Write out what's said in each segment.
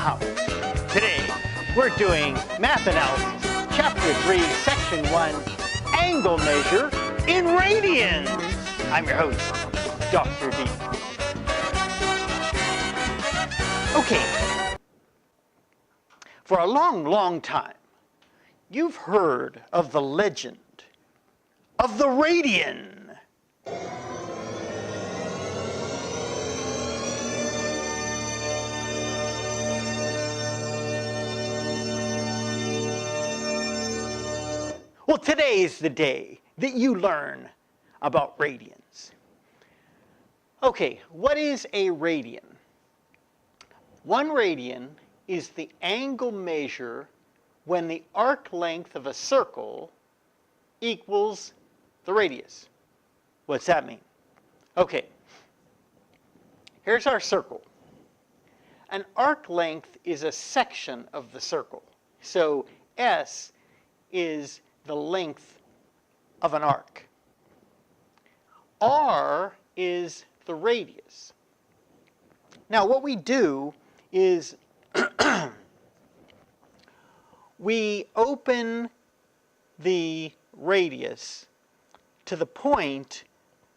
house. Today, we're doing Math Analysis, Chapter 3, Section 1, Angle Measure in Radians. I'm your host, Dr. D. Okay, for a long, long time, you've heard of the legend of the radian. Well, today is the day that you learn about radians. Okay, what is a radian? One radian is the angle measure when the arc length of a circle equals the radius. What's that mean? Okay, here's our circle. An arc length is a section of the circle. So S is the length of an arc. R is the radius. Now what we do is we open the radius to the point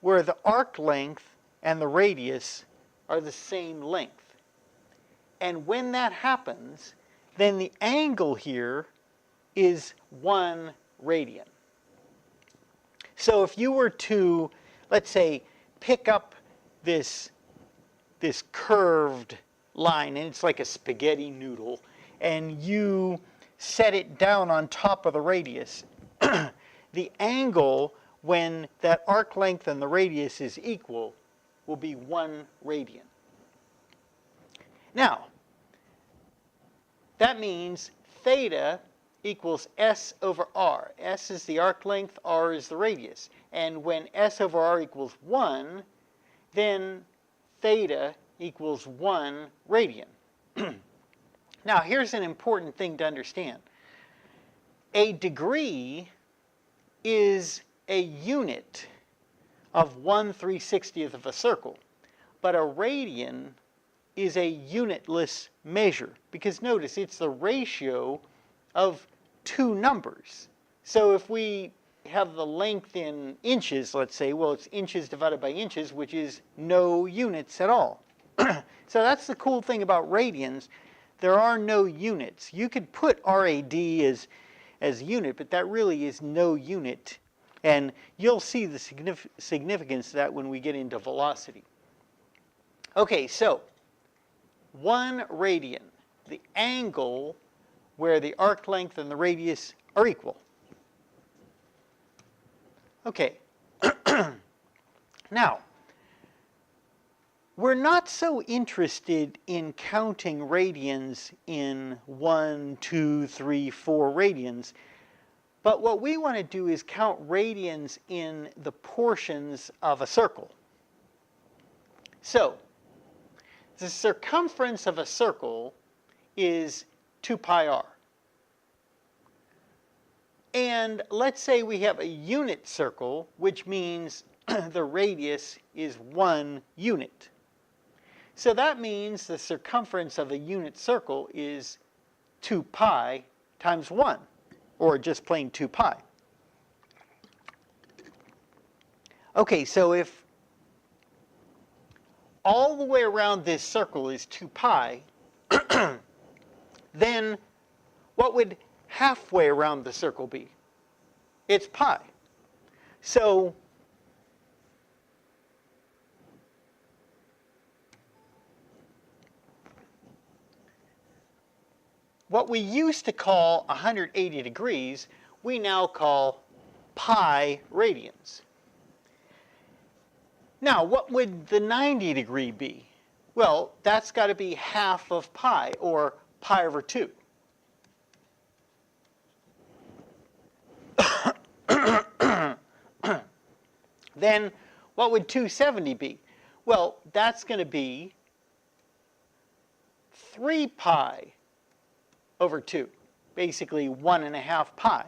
where the arc length and the radius are the same length. And when that happens, then the angle here is 1 radian. So if you were to, let's say, pick up this curved line, and it's like a spaghetti noodle, and you set it down on top of the radius, the angle when that arc length and the radius is equal will be 1 radian. Now, that means theta equals S over R. S is the arc length, R is the radius. And when S over R equals 1, then theta equals 1 radian. Now, here's an important thing to understand. A degree is a unit of 1/360th of a circle, but a radian is a unitless measure, because notice it's the ratio of 2 numbers. So if we have the length in inches, let's say, well, it's inches divided by inches, which is no units at all. So that's the cool thing about radians. There are no units. You could put RAD as a unit, but that really is no unit. And you'll see the significance of that when we get into velocity. Okay, so 1 radian, the angle where the arc length and the radius are equal. Okay, now, we're not so interested in counting radians in 1, 2, 3, 4 radians, but what we want to do is count radians in the portions of a circle. So, the circumference of a circle is 2 pi r. And let's say we have a unit circle, which means the radius is 1 unit. So that means the circumference of a unit circle is 2 pi times 1, or just plain 2 pi. Okay, so if all the way around this circle is 2 pi, then what would halfway around the circle be? It's pi. So what we used to call 180 degrees, we now call pi radians. Now, what would the 90 degree be? Well, that's got to be half of pi, or pi over 2. Then what would 270 be? Well, that's going to be 3 pi over 2, basically 1.5 pi.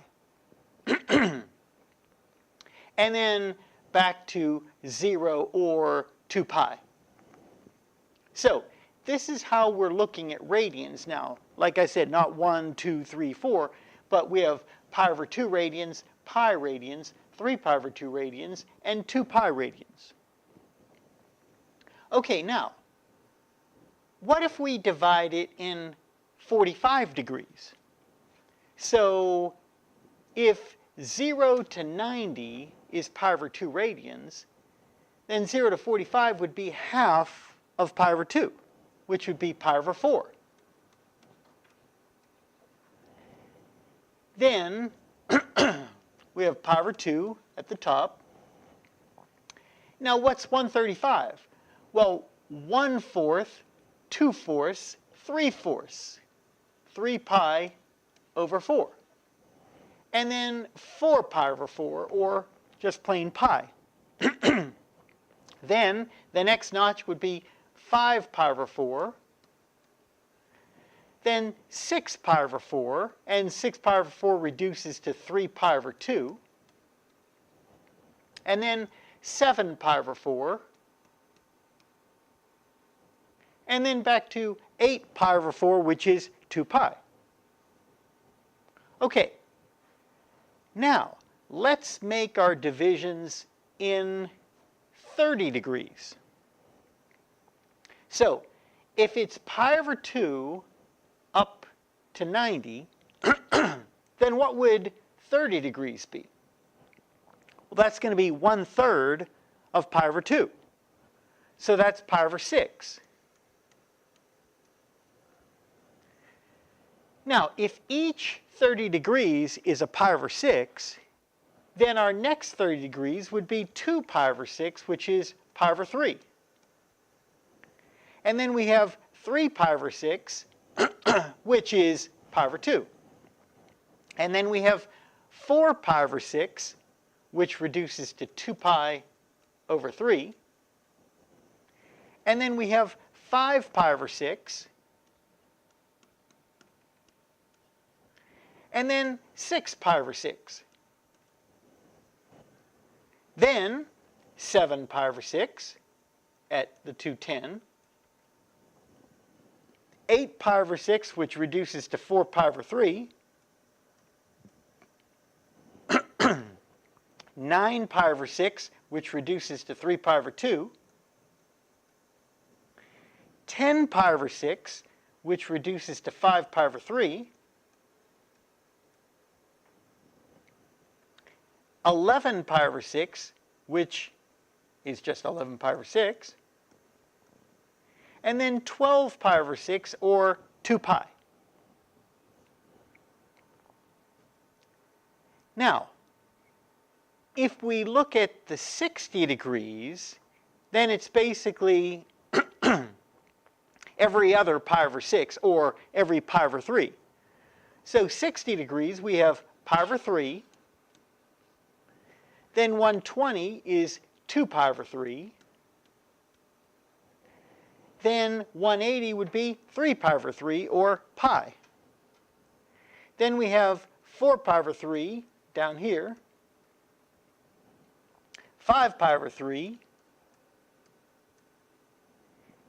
And then back to 0 or 2 pi. So this is how we're looking at radians now. Like I said, not 1, 2, 3, 4, but we have pi over 2 radians, pi radians, 3 pi over 2 radians, and 2 pi radians. Okay, now, what if we divide it in 45 degrees? So if 0 to 90 is pi over 2 radians, then 0 to 45 would be half of pi over 2, which would be pi over 4. Then we have pi over 2 at the top. Now what's 135? Well, 1/4, 2/4, 3/4. 3 pi over 4. And then 4 pi over 4, or just plain pi. Then the next notch would be 5 pi over 4. Then 6 pi over 4, and 6 pi over 4 reduces to 3 pi over 2. And then 7 pi over 4. And then back to 8 pi over 4, which is 2 pi. Okay, now let's make our divisions in 30 degrees. So if it's pi over 2 up to 90, then what would 30 degrees be? Well, that's going to be 1/3 of pi over 2. So that's pi over 6. Now, if each 30 degrees is a pi over 6, then our next 30 degrees would be 2 pi over 6, which is pi over 3. And then we have 3 pi over 6, which is pi over 2. And then we have 4 pi over 6, which reduces to 2 pi over 3. And then we have 5 pi over 6. And then 6 pi over 6. Then 7 pi over 6 at the 210. 8 pi over 6, which reduces to 4 pi over 3. 9 pi over 6, which reduces to 3 pi over 2. 10 pi over 6, which reduces to 5 pi over 3. 11 pi over 6, which is just 11 pi over 6. And then 12 pi over 6, or 2 pi. Now, if we look at the 60 degrees, then it's basically every other pi over 6, or every pi over 3. So 60 degrees, we have pi over 3. Then 120 is 2 pi over 3. Then 180 would be 3 pi over 3, or pi. Then we have 4 pi over 3 down here, 5 pi over 3,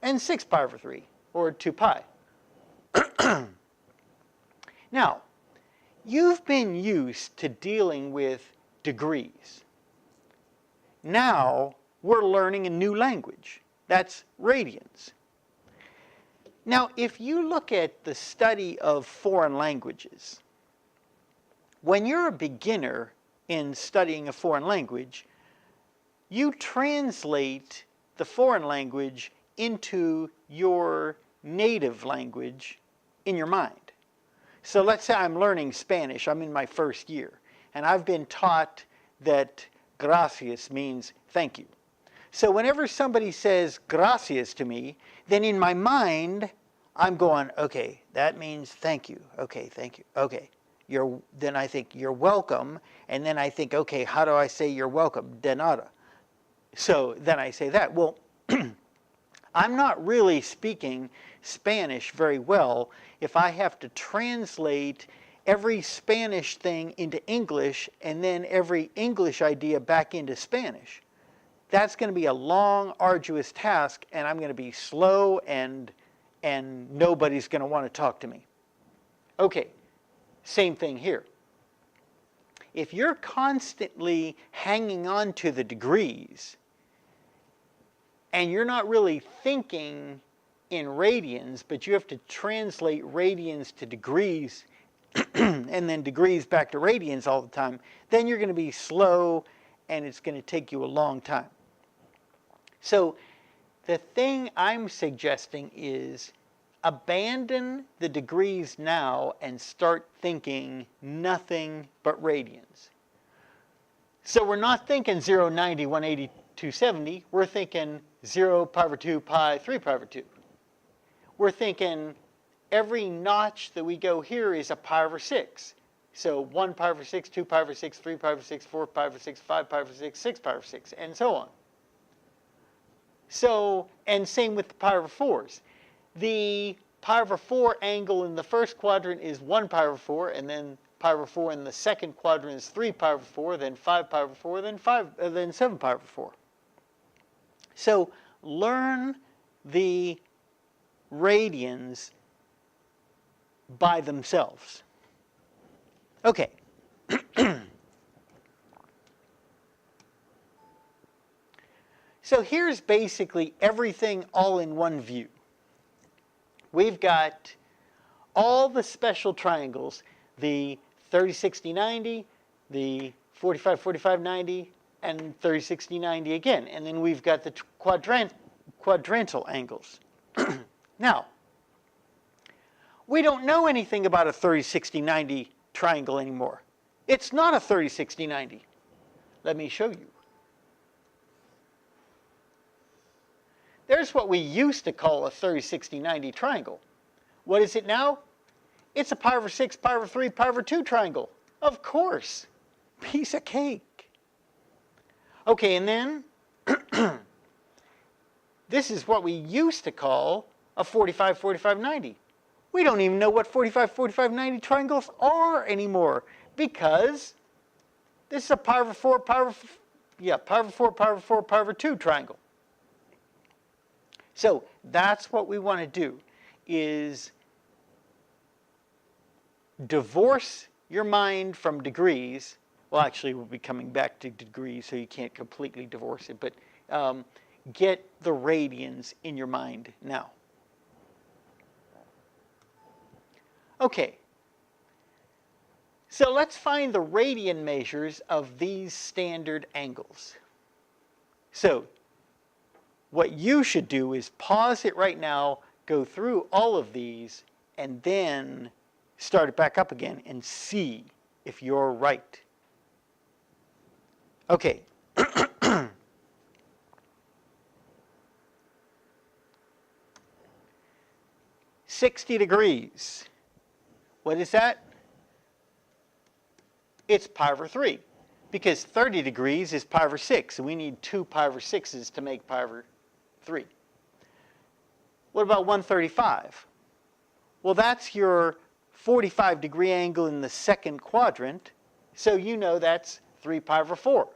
and 6 pi over 3, or 2 pi. Now, you've been used to dealing with degrees. Now, we're learning a new language. That's radians. Now, if you look at the study of foreign languages, when you're a beginner in studying a foreign language, you translate the foreign language into your native language in your mind. So let's say I'm learning Spanish. I'm in my first year, and I've been taught that gracias means thank you. So whenever somebody says gracias to me, then in my mind, I'm going, okay, that means thank you. Okay, thank you. Okay. Then I think you're welcome, and then I think, okay, how do I say you're welcome? De nada. So then I say that. Well, I'm not really speaking Spanish very well if I have to translate every Spanish thing into English and then every English idea back into Spanish. That's going to be a long, arduous task, and I'm going to be slow and and nobody's going to want to talk to me. Okay, same thing here. If you're constantly hanging on to the degrees and you're not really thinking in radians, but you have to translate radians to degrees and then degrees back to radians all the time, then you're going to be slow and it's going to take you a long time. So the thing I'm suggesting is abandon the degrees now and start thinking nothing but radians. So we're not thinking 0, 90, 180, 270. We're thinking 0, pi over 2, pi, 3 pi over 2. We're thinking every notch that we go here is a pi over 6. So 1 pi over 6, 2 pi over 6, 3 pi over 6, 4 pi over 6, 5 pi over 6, 6 pi over 6, and so on. So, and same with the pi over 4s. The pi over 4 angle in the first quadrant is 1 pi over 4, and then pi over 4 in the second quadrant is 3 pi over 4, then 5 pi over 4, then 7 pi over 4. So learn the radians by themselves. Okay. So here's basically everything all in one view. We've got all the special triangles, the 30, 60, 90, the 45, 45, 90, and 30, 60, 90 again. And then we've got the quadrantal angles. Now, we don't know anything about a 30, 60, 90 triangle anymore. It's not a 30, 60, 90. Let me show you. There's what we used to call a 30, 60, 90 triangle. What is it now? It's a pi over 6, pi over 3, pi over 2 triangle. Of course. Piece of cake. Okay, and then this is what we used to call a 45, 45, 90. We don't even know what 45, 45, 90 triangles are anymore because this is a pi over 4, pi over 4, pi over 4, pi over 2 triangle. So that's what we want to do, is divorce your mind from degrees. Well, actually, we'll be coming back to degrees, so you can't completely divorce it, but get the radians in your mind now. Okay, so let's find the radian measures of these standard angles. So what you should do is pause it right now, go through all of these, and then start it back up again and see if you're right. Okay. 60 degrees. What is that? It's pi over 3. Because 30 degrees is pi over 6, and we need 2 pi over 6s to make pi over 3. What about 135? Well, that's your 45 degree angle in the second quadrant, so you know that's 3 pi over 4.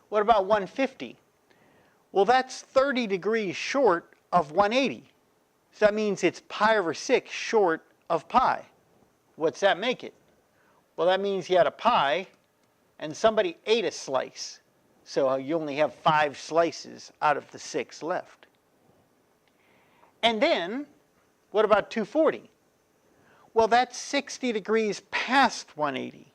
What about 150? Well, that's 30 degrees short of 180. So that means it's pi over 6 short of pi. What's that make it? Well, that means you had a pie, and somebody ate a slice. So you only have 5 slices out of the 6 left. And then, what about 240? Well, that's 60 degrees past 180.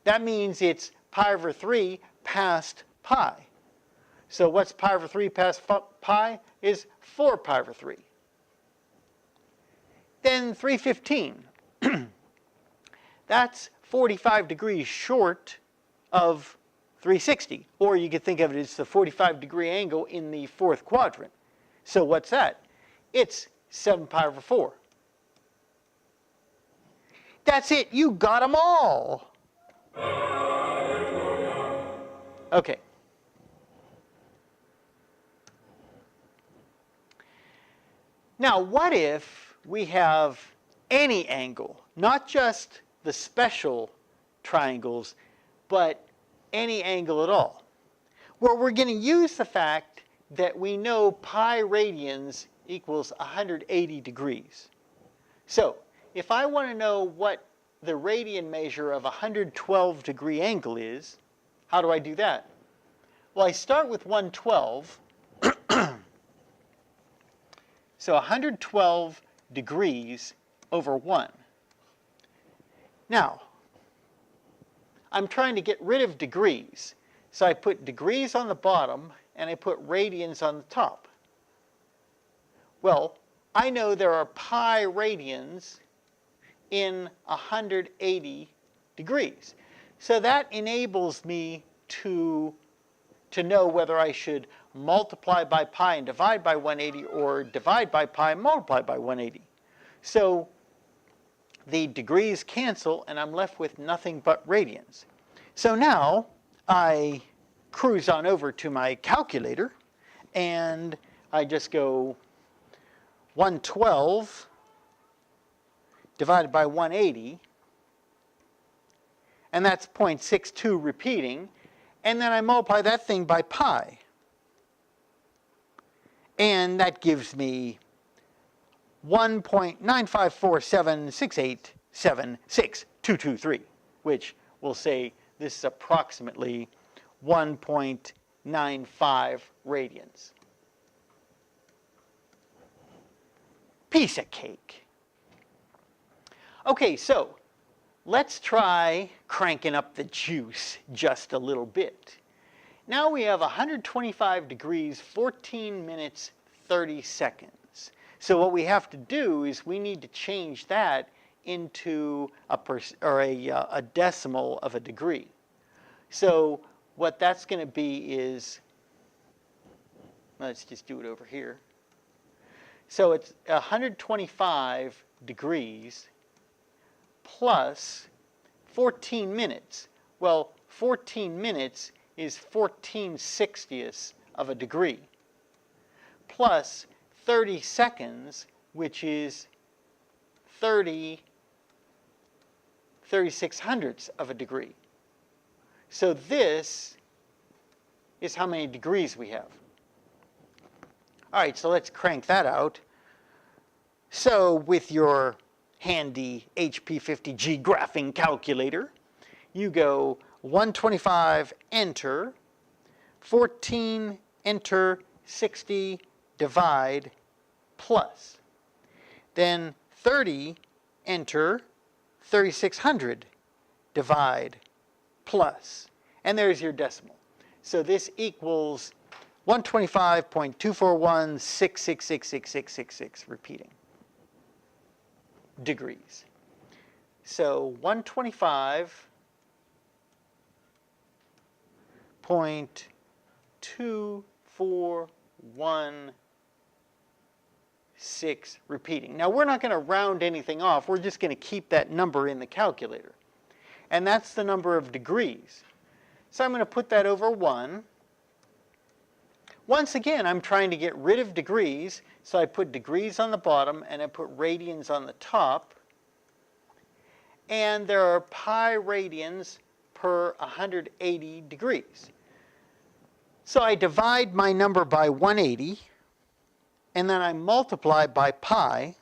That means it's pi over 3 past pi. So what's pi over 3 past pi? Is 4 pi over 3. Then 315. That's 45 degrees short of 360. Or you could think of it as the 45 degree angle in the fourth quadrant. So what's that? It's 7 pi over 4. That's it. You got them all. Okay. Now, what if we have any angle, not just the special triangles, but any angle at all? Well, we're going to use the fact that we know pi radians equals 180 degrees. So if I want to know what the radian measure of a 112 degree angle is, how do I do that? Well, I start with 112. So 112 degrees over 1. Now, I'm trying to get rid of degrees. So I put degrees on the bottom and I put radians on the top. Well, I know there are pi radians in 180 degrees. So that enables me to know whether I should multiply by pi and divide by 180 or divide by pi and multiply by 180. So the degrees cancel and I'm left with nothing but radians. So now I cruise on over to my calculator and I just go 112 divided by 180, and that's 0.62 repeating, and then I multiply that thing by pi. And that gives me 1.95476876223, which will say this is approximately 1.95 radians. Piece of cake. Okay, so let's try cranking up the juice just a little bit. Now we have 125 degrees, 14 minutes, 30 seconds. So what we have to do is we need to change that into a decimal of a degree. So what that's going to be is, let's just do it over here. So it's 125 degrees plus 14 minutes. Well, 14 minutes is 14/60ths of a degree, plus 30 seconds, which is 36/100ths of a degree. So this is how many degrees we have. All right, so let's crank that out. So with your handy HP50G graphing calculator, you go 125, enter, 14, enter, 60, divide, plus. Then 30, enter, 3600, divide, plus. And there's your decimal. So this equals 125.24166666666, repeating, degrees. So 125.24166, repeating. Now we're not going to round anything off. We're just going to keep that number in the calculator. And that's the number of degrees. So I'm going to put that over 1. Once again, I'm trying to get rid of degrees, so I put degrees on the bottom and I put radians on the top. And there are pi radians per 180 degrees. So I divide my number by 180, and then I multiply by pi.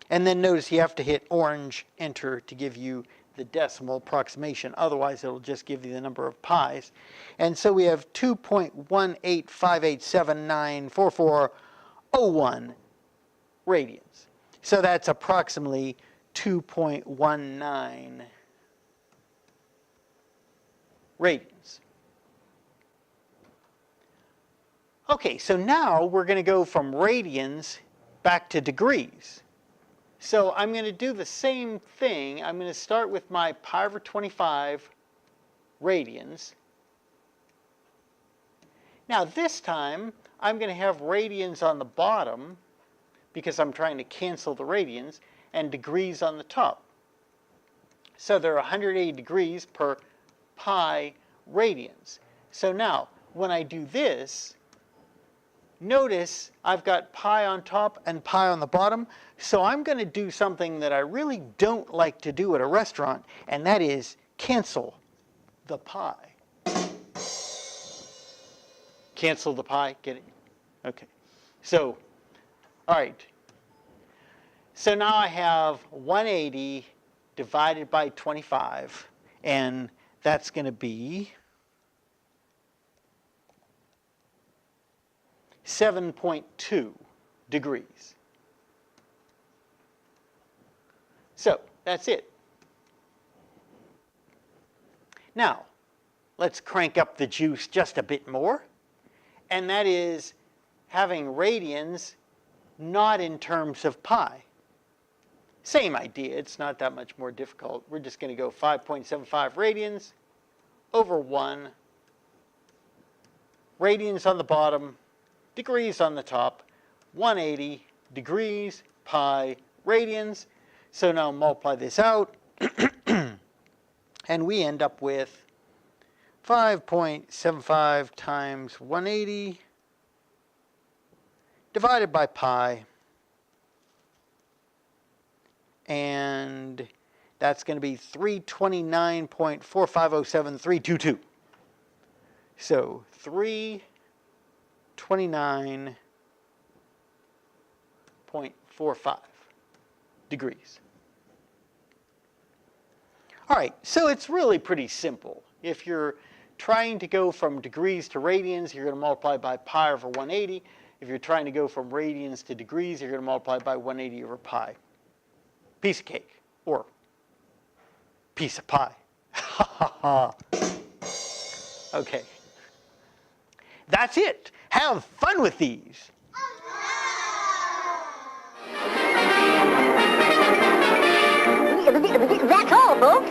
And then notice you have to hit orange enter to give you the decimal approximation. Otherwise, it'll just give you the number of pi's. And so we have 2.185879441 radians. So that's approximately 2.19 radians. Okay, so now we're going to go from radians back to degrees. So I'm going to do the same thing. I'm going to start with my pi over 25 radians. Now this time, I'm going to have radians on the bottom because I'm trying to cancel the radians, and degrees on the top. So there are 180 degrees per pi radians. So now, when I do this, notice I've got pi on top and pi on the bottom. So I'm going to do something that I really don't like to do at a restaurant, and that is cancel the pi. Cancel the pi, get it? Okay. So, all right. So now I have 180 divided by 25, and that's going to be 7.2 degrees. So that's it. Now, let's crank up the juice just a bit more, and that is having radians not in terms of pi. Same idea, it's not that much more difficult. We're just going to go 5.75 radians over 1, radians on the bottom, degrees on the top, 180 degrees pi radians. So now multiply this out, and we end up with 5.75 times 180 divided by pi, and that's going to be 329.4507322. So 329.45 degrees. All right, so it's really pretty simple. If you're trying to go from degrees to radians, you're going to multiply by pi over 180. If you're trying to go from radians to degrees, you're going to multiply by 180 over pi. Piece of cake, or piece of pie. Ha ha ha. Okay. That's it. Have fun with these. That's all, folks.